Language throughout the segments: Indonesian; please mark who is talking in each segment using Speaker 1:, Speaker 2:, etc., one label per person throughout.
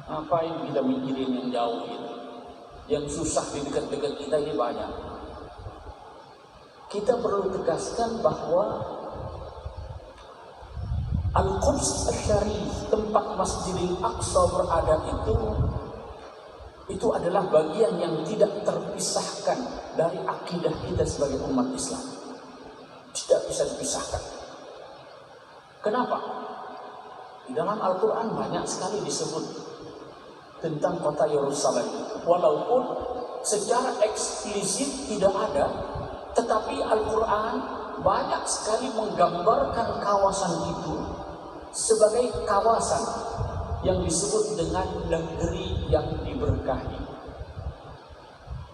Speaker 1: Ngapain kita mikirin yang jauh itu? Yang susah di dekat-dekat kita ini banyak. Kita perlu tegaskan bahwa Al-Quds Al-Syarif, tempat Masjidil Aqsa berada itu adalah bagian yang tidak terpisahkan dari akidah kita sebagai umat Islam. Tidak bisa dipisahkan. Kenapa? Di dalam Al-Quran banyak sekali disebut tentang kota Yerusalem, walaupun secara eksplisit tidak ada, tetapi Al-Quran banyak sekali menggambarkan kawasan itu sebagai kawasan yang disebut dengan negeri yang diberkahi.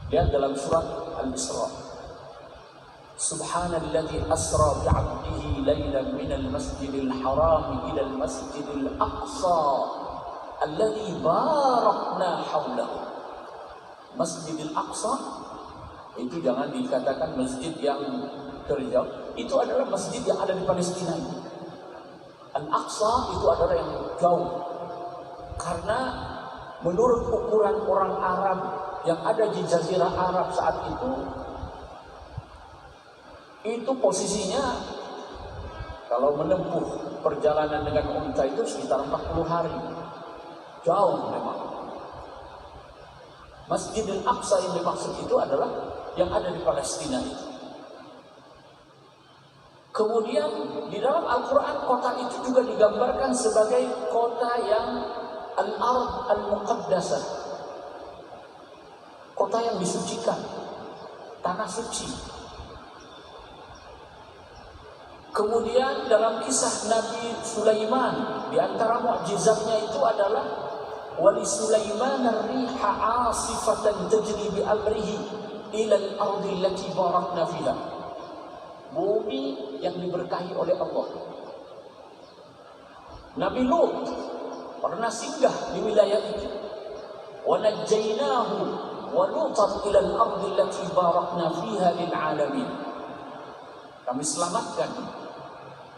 Speaker 1: Lihat dalam surat Al-Isra, Subhanalladzi asra bi'abdihi laylan minal masjidil haram ilal masjidil aqsa alladzi barakna haulahu. Masjidil Aqsa itu jangan dikatakan masjid yang terjauh, itu adalah masjid yang ada di Palestina. Al-Aqsa itu adalah yang jauh, karena menurut ukuran orang Arab yang ada di Jazirah Arab saat itu posisinya kalau menempuh perjalanan dengan unta itu sekitar 40 hari. Jauh memang. Masjidil Aqsa yang dimaksud itu adalah yang ada di Palestina itu. Kemudian di dalam Al-Quran kota itu juga digambarkan sebagai kota yang Al-Ard Al-Muqaddasah, kota yang disucikan, tanah suci. Kemudian dalam kisah Nabi Sulaiman, di antara mukjizatnya itu adalah wali Sulaiman ar-riha 'asifatan tajri bi amrihi ila al-ardi allati barakna fiha. Bumi yang diberkahi oleh Allah. Nabi Lut pernah singgah di wilayah itu. Wa najjaynahu wa lutan ila al-ardi allati barakna fiha lil 'alamin. Kami selamatkan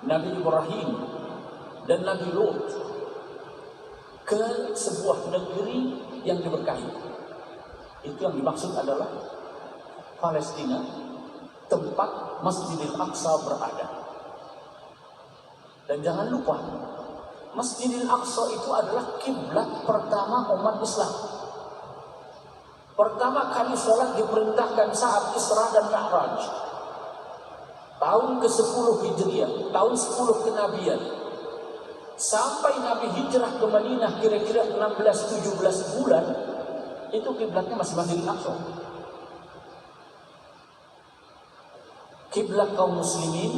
Speaker 1: Nabi Ibrahim dan Nabi Lut ke sebuah negeri yang diberkahi. Itu yang dimaksud adalah Palestina, tempat Masjidil Aqsa berada. Dan jangan lupa, Masjidil Aqsa itu adalah kiblat pertama umat Islam. Pertama kali sholat diperintahkan saat Isra dan Mi'raj, tahun ke-10 Hijriah, tahun 10 kenabian. Sampai Nabi hijrah ke Madinah kira-kira 16-17 bulan, itu kiblatnya masih Masjidil Aqsa. Kiblat kaum muslimin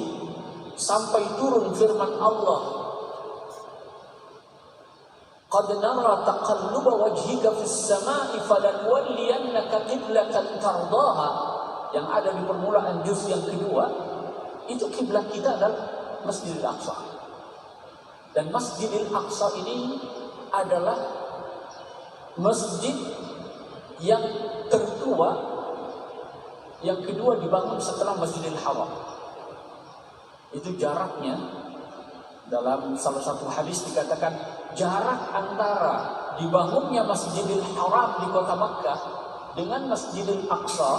Speaker 1: sampai turun firman Allah, "Qad nara taqalluba wajhika fis sama'i falanwalliyannaka qiblatan tardaha." Yang ada di permulaan juz yang kedua, itu kiblat kita adalah Masjidil Aqsa. Dan Masjidil Aqsa ini adalah masjid yang tertua, yang kedua dibangun setelah Masjidil Haram. Itu jaraknya, dalam salah satu hadis dikatakan jarak antara dibangunnya Masjidil Haram di kota Makkah dengan Masjidil Aqsa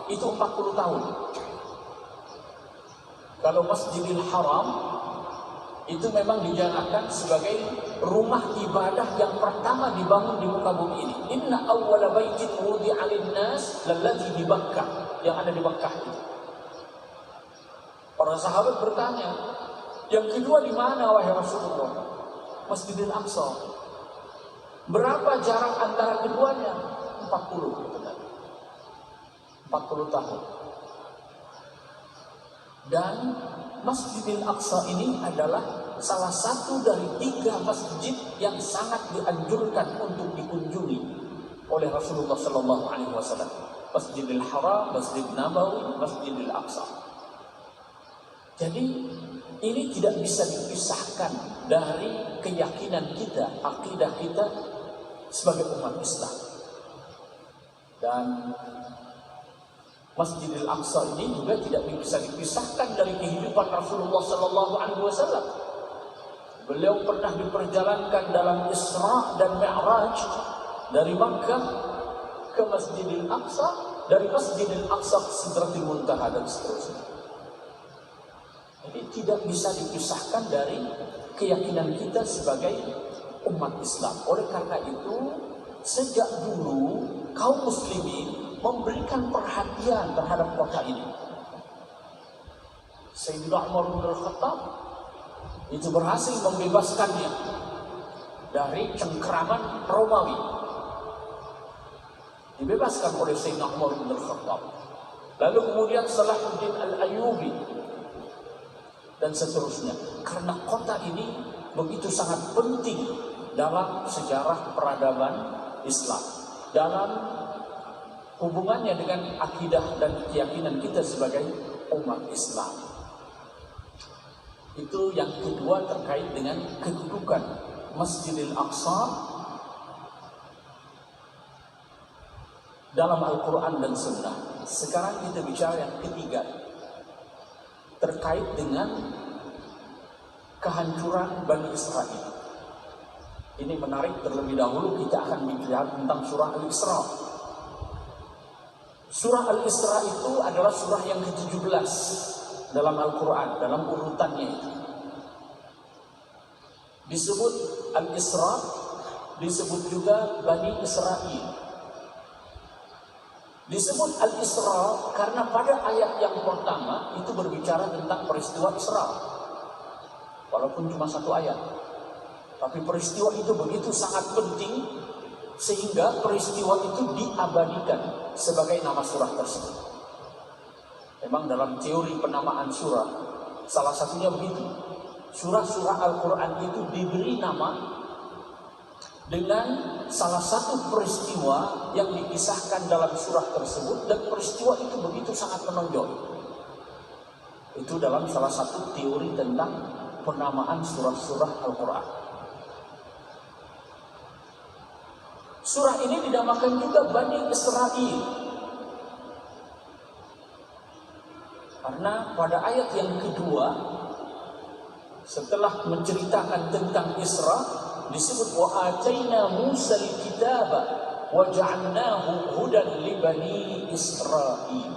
Speaker 1: itu 40 tahun. Kalau Masjidil Haram itu memang dijanjikan sebagai rumah ibadah yang pertama dibangun di muka bumi ini. Inna awwala baitin wudi'a lin-nas lalladzi di Makkah, yang ada di Makkah itu. Para sahabat bertanya, yang kedua di mana wahai Rasulullah? Masjidil Aqsa. Berapa jarak antara keduanya? 40 tahun. Dan Masjidil Aqsa ini adalah salah satu dari 3 masjid yang sangat dianjurkan untuk dikunjungi oleh Rasulullah SAW. Masjidil Haram, Masjid Nabawi, Masjidil Aqsa. Jadi ini tidak bisa dipisahkan dari keyakinan kita, akidah kita sebagai umat Islam. Dan Masjidil Aqsa ini juga tidak bisa dipisahkan dari kehidupan Rasulullah SAW. Beliau pernah diperjalankan dalam Isra dan Mi'raj dari Makkah ke Masjidil Aqsa, dari Masjidil Aqsa ke Sidratil Muntaha dan seterusnya. Jadi tidak bisa dipisahkan dari keyakinan kita sebagai umat Islam. Oleh karena itu, sejak dulu kaum muslimin memberikan perhatian terhadap kota ini. Sayyidina Umar bin Khattab itu berhasil membebaskannya dari cengkeraman Romawi. Dibebaskan oleh Sayyidina Umar bin Khattab. Lalu kemudian Salahuddin Al-Ayyubi dan seterusnya. Karena kota ini begitu sangat penting dalam sejarah peradaban Islam, dalam hubungannya dengan akidah dan keyakinan kita sebagai umat Islam. Itu yang kedua terkait dengan kedudukan Masjidil Aqsa dalam Al-Quran dan Sunnah. Sekarang kita bicara yang ketiga, terkait dengan kehancuran Bani Israel. Ini menarik, terlebih dahulu kita akan bicara tentang surah Al-Isra. Surah Al-Isra itu adalah surah yang ke-17 dalam Al-Quran, dalam urutannya itu. Disebut Al-Isra, disebut juga Bani Israel. Disebut Al-Isra karena pada ayat yang pertama itu berbicara tentang peristiwa Isra. Walaupun cuma satu ayat, tapi peristiwa itu begitu sangat penting sehingga peristiwa itu diabadikan sebagai nama surah tersebut. Memang dalam teori penamaan surah, salah satunya begitu. Surah-surah Al-Quran itu diberi nama dengan salah satu peristiwa yang dikisahkan dalam surah tersebut, dan peristiwa itu begitu sangat menonjol. Itu dalam salah satu teori tentang penamaan surah-surah Al-Quran. Surah ini dinamakan juga Bani Israel karena pada ayat yang kedua, setelah menceritakan tentang Isra, disebut wa ataina Musa al-kitaba wa ja'alnahu hudan li bani Israil.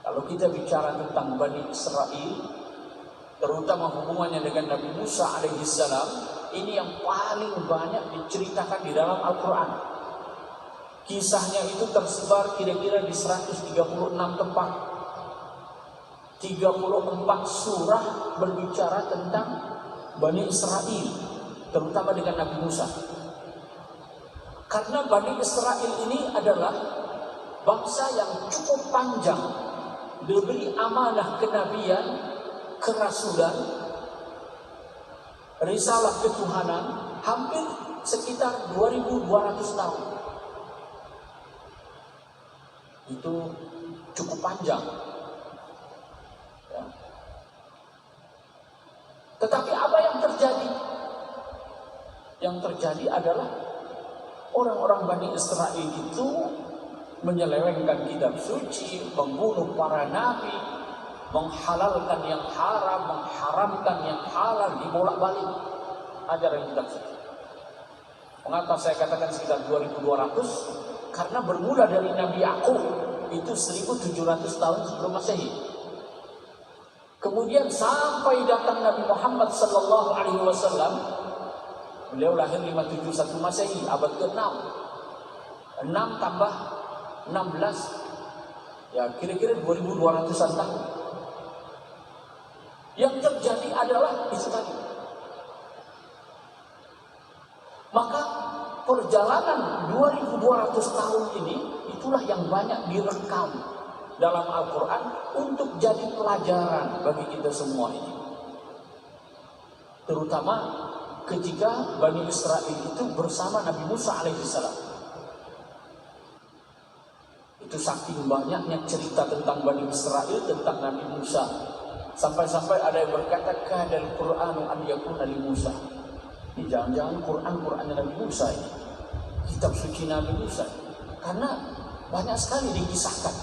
Speaker 1: Kalau kita bicara tentang Bani Israel, terutama hubungannya dengan Nabi Musa alaihi salam, ini yang paling banyak diceritakan di dalam Al-Quran. Kisahnya itu tersebar kira-kira di 136 tempat. 34 surah berbicara tentang Bani Israel, terutama dengan Nabi Musa. Karena Bani Israel ini adalah bangsa yang cukup panjang, diberi amanah kenabian, kerasulan, risalah ketuhanan hampir sekitar 2200 tahun. Itu cukup panjang. Ya. Tetapi apa yang terjadi? Yang terjadi adalah orang-orang Bani Israel itu menyelewengkan kitab suci, membunuh para nabi, menghalalkan yang haram, mengharamkan yang halal, dibolak-balik ajaran kitab suci. Mengapa saya katakan sekitar 2200? Karena bermula dari Nabi Yakub itu 1700 tahun sebelum Masehi. Kemudian sampai datang Nabi Muhammad sallallahu alaihi wasallam, beliau lahir 571 Masehi, abad ke-6. 6 tambah 16, ya kira-kira 2200-an tahun. Yang terjadi adalah itu tadi. Maka perjalanan 2200 tahun ini itulah yang banyak direkam dalam Al-Quran untuk jadi pelajaran bagi kita semua ini. Terutama ketika Bani Israel itu bersama Nabi Musa alaihissalam. Itu saking banyaknya cerita tentang Bani Israel, tentang Nabi Musa. Sampai-sampai ada yang berkata, kadal Qur'anu an yakuna li Musa. Ini jangan-jangan Qurannya Nabi Musa ini, kitab suci Nabi Musa. Karena banyak sekali dikisahkan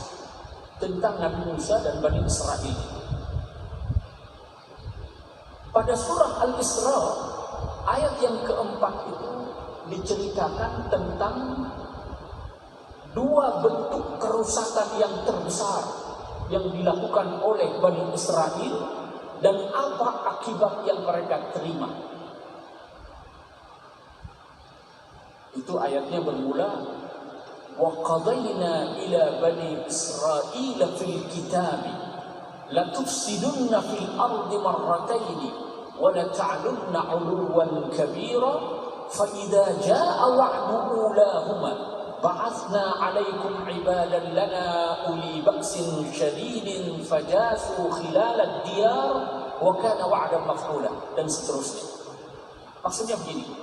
Speaker 1: tentang Nabi Musa dan Bani Israel. Pada surah Al-Isra ayat yang keempat itu diceritakan tentang dua bentuk kerusakan yang terbesar yang dilakukan oleh Bani Israel dan apa akibat yang mereka terima. Itu ayatnya bermula wa qadayna ila bani Israil fil kitab la tufsidunna fil ardi marratayn wa la ta'lunna 'uluwan kabira fa idza jaa'a wa'du ulahuma ba'athna 'alaykum 'ibadan lana uli ba'sin shadidin fajasu khilal ad-diyar wa kana wa'dan maf'ula, dan seterusnya. Maksudnya begini,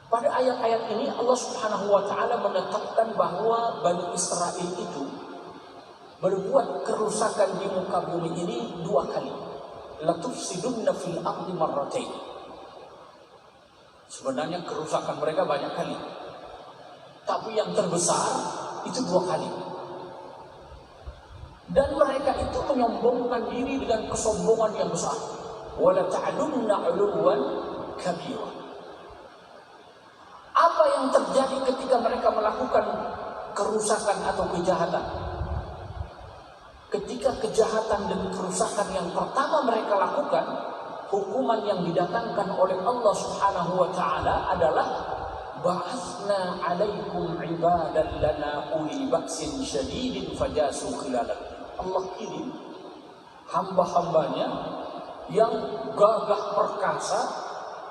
Speaker 1: pada ayat-ayat ini Allah Subhanahu wa taala menetapkan bahwa Bani Israel itu berbuat kerusakan di muka bumi ini dua kali. La tufsidunna fil ardi marratain. Sebenarnya kerusakan mereka banyak kali, tapi yang terbesar itu dua kali. Dan mereka itu menyombongkan diri dengan kesombongan yang besar. Wala ta'lunna 'uluwan kabira. Apa yang terjadi ketika mereka melakukan kerusakan atau kejahatan? Ketika kejahatan dan kerusakan yang pertama mereka lakukan, hukuman yang didatangkan oleh Allah Subhanahu wa taala adalah ba'atsna 'alaikum 'ibadan lana uli ba'sin syadidin fajasu khilal. Allah kirim hamba-hambanya yang gagah perkasa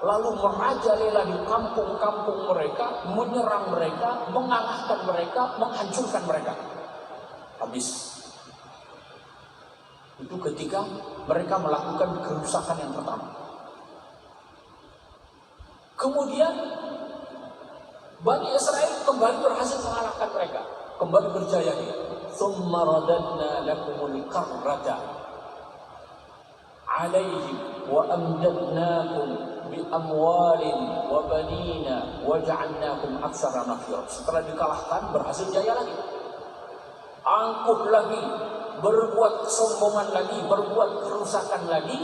Speaker 1: lalu merajalela di kampung-kampung mereka, menyerang mereka, mengalahkan mereka, menghancurkan mereka. Habis. Itu ketika mereka melakukan kerusakan yang pertama. Kemudian Bani Israel kembali berhasil mengalahkan mereka, kembali berjaya dia. Tsumma radadna lakumul karrata 'alaihim wa amdadnakum bi amwalin wa banina wa ja'alnakum aktsara nafira. Setelah dikalahkan berhasil jaya lagi, angkuh lagi, berbuat kesombongan lagi, berbuat kerusakan lagi.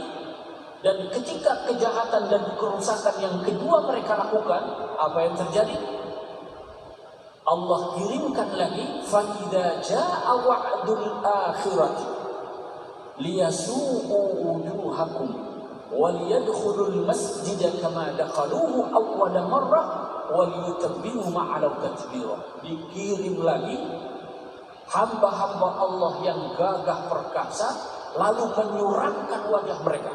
Speaker 1: Dan ketika kejahatan dan kerusakan yang kedua mereka lakukan, apa yang terjadi? Allah kirimkan lagi fa idza jaa'a wa'dul akhirati liyasu'u wujuhakum waliyadkhulul masjida kama dakhaluhu awwala marrah waliyutabbiru ma'alau tatbira. Dikirim lagi hamba-hamba Allah yang gagah perkasa, lalu menyuramkan wajah mereka,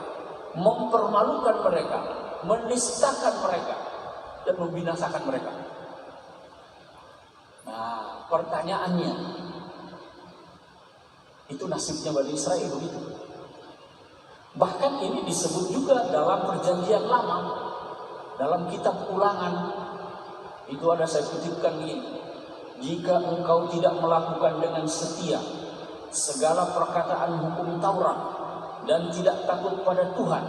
Speaker 1: mempermalukan mereka, menistakan mereka, dan membinasakan mereka. Nah, pertanyaannya, itu nasibnya Bani Israel begitu. Bahkan ini disebut juga dalam perjanjian lama, dalam kitab Ulangan. Itu ada, saya kutipkan ini. Jika engkau tidak melakukan dengan setia segala perkataan hukum Taurat dan tidak takut pada Tuhan,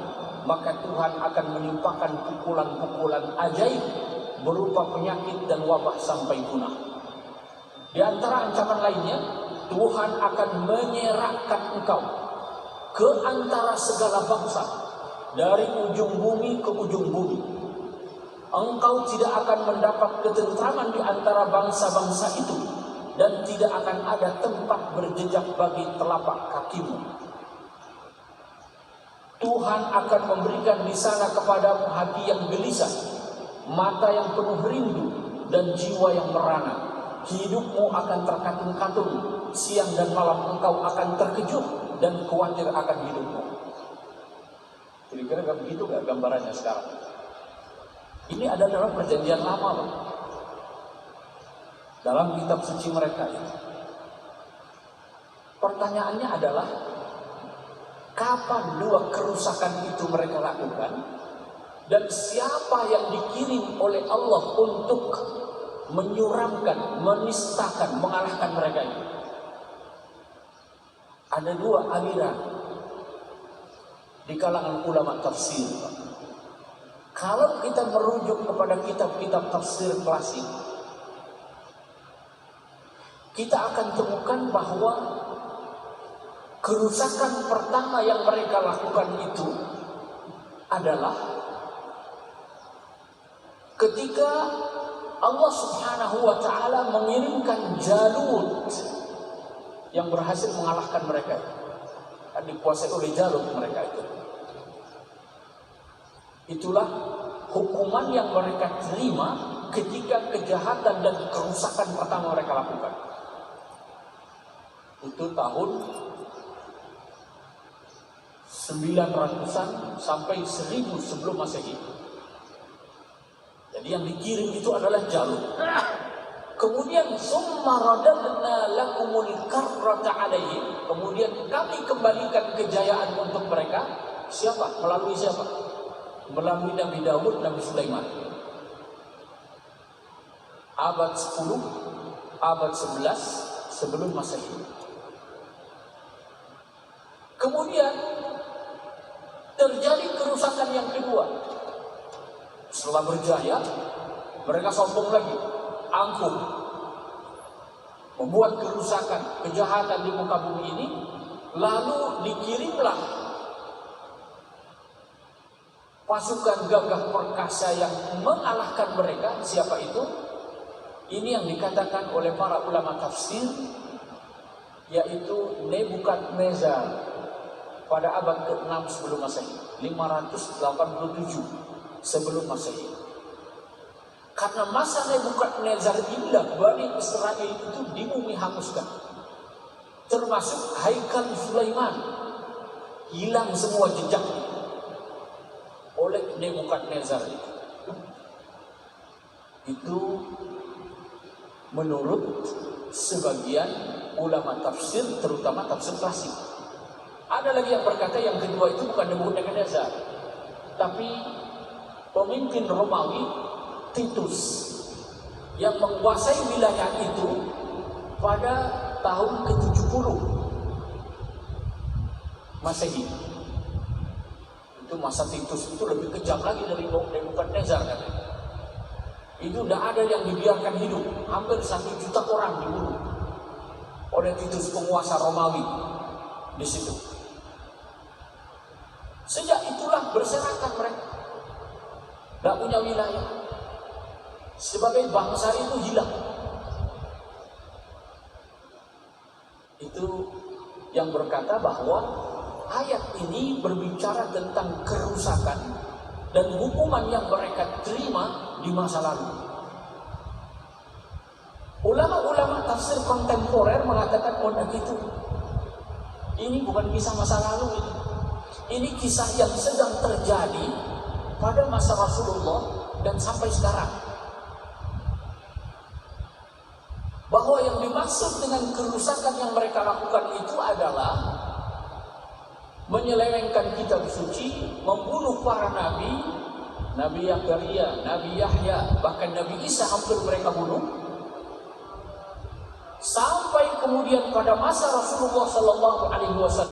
Speaker 1: maka Tuhan akan menimpakan pukulan-pukulan ajaib berupa penyakit dan wabah sampai punah. Di antara ancaman lainnya, Tuhan akan menyerakkan engkau ke antara segala bangsa, dari ujung bumi ke ujung bumi. Engkau tidak akan mendapat ketentraman di antara bangsa-bangsa itu, dan tidak akan ada tempat berjejak bagi telapak kakimu. Tuhan akan memberikan di sana kepadamu hati yang gelisah, mata yang penuh rindu, dan jiwa yang merana. Hidupmu akan terkatung-katung, siang dan malam engkau akan terkejut dan khawatir akan hidupmu. Kira-kira begitu gak gambarannya sekarang? Ini ada dalam perjanjian lama, Pak. Dalam kitab suci mereka itu. Pertanyaannya adalah, kapan dua kerusakan itu mereka lakukan? Dan siapa yang dikirim oleh Allah untuk menyuramkan, menistakan, mengalahkan mereka itu? Ada dua aliran di kalangan ulama tafsir. Kalau kita merujuk kepada kitab-kitab tafsir klasik, kita akan temukan bahwa kerusakan pertama yang mereka lakukan itu adalah ketika Allah Subhanahu wa ta'ala mengirimkan Jalut yang berhasil mengalahkan mereka. Kan dikuasai oleh Jalut mereka itu. Itulah hukuman yang mereka terima ketika kejahatan dan kerusakan pertama mereka lakukan. Itu tahun 900-an sampai 1000 sebelum Masehi. Jadi yang dikirim itu adalah Jalut. Kemudian summa radadna lakumul karrata alaihim. Kemudian kami kembalikan kejayaan untuk mereka. Siapa? Melalui siapa? Melalui Nabi Daud, Nabi Sulaiman. Abad 10, abad 11 sebelum Masehi. Kemudian terjadi kerusakan yang kedua. Setelah berjaya, mereka sombong lagi, angkuh, membuat kerusakan, kejahatan di muka bumi ini. Lalu dikirimlah pasukan gagah perkasa yang mengalahkan mereka. Siapa itu? Ini yang dikatakan oleh para ulama tafsir, yaitu Nebukadnezar. Pada abad ke-6 sebelum Masehi, 587 sebelum Masehi. Karena masa Nebukadnezar inilah Bani Israel itu dibumi hanguskan. Termasuk Haikal Sulaiman. Hilang semua jejaknya oleh Nebukadnezar itu. Itu menurut sebagian ulama tafsir, terutama tafsir klasik. Ada lagi yang berkata yang kedua itu bukan Nebukadnezar, tapi pemimpin Romawi Titus yang menguasai wilayah itu pada tahun ke-70 Masehi. Itu masa Titus itu lebih kejam lagi dari Nebukadnezar kan. Itu tidak ada yang dibiarkan hidup. Hampir 1 juta orang dibunuh oleh Titus, penguasa Romawi di situ. Sejak itulah berserakan mereka, tidak punya wilayah. Sebagai bangsa itu hilang. Itu yang berkata bahwa ayat ini berbicara tentang kerusakan dan hukuman yang mereka terima di masa lalu. Ulama-ulama tafsir kontemporer mengatakan begitu. Ini bukan kisah masa lalu ini. Ini kisah yang sedang terjadi pada masa Rasulullah dan sampai sekarang. Bahwa yang dimaksud dengan kerusakan yang mereka lakukan itu adalah menyelewengkan kitab suci, membunuh para nabi, Nabi Zakaria, Nabi Yahya, bahkan Nabi Isa hampir mereka bunuh. Sampai kemudian pada masa Rasulullah SAW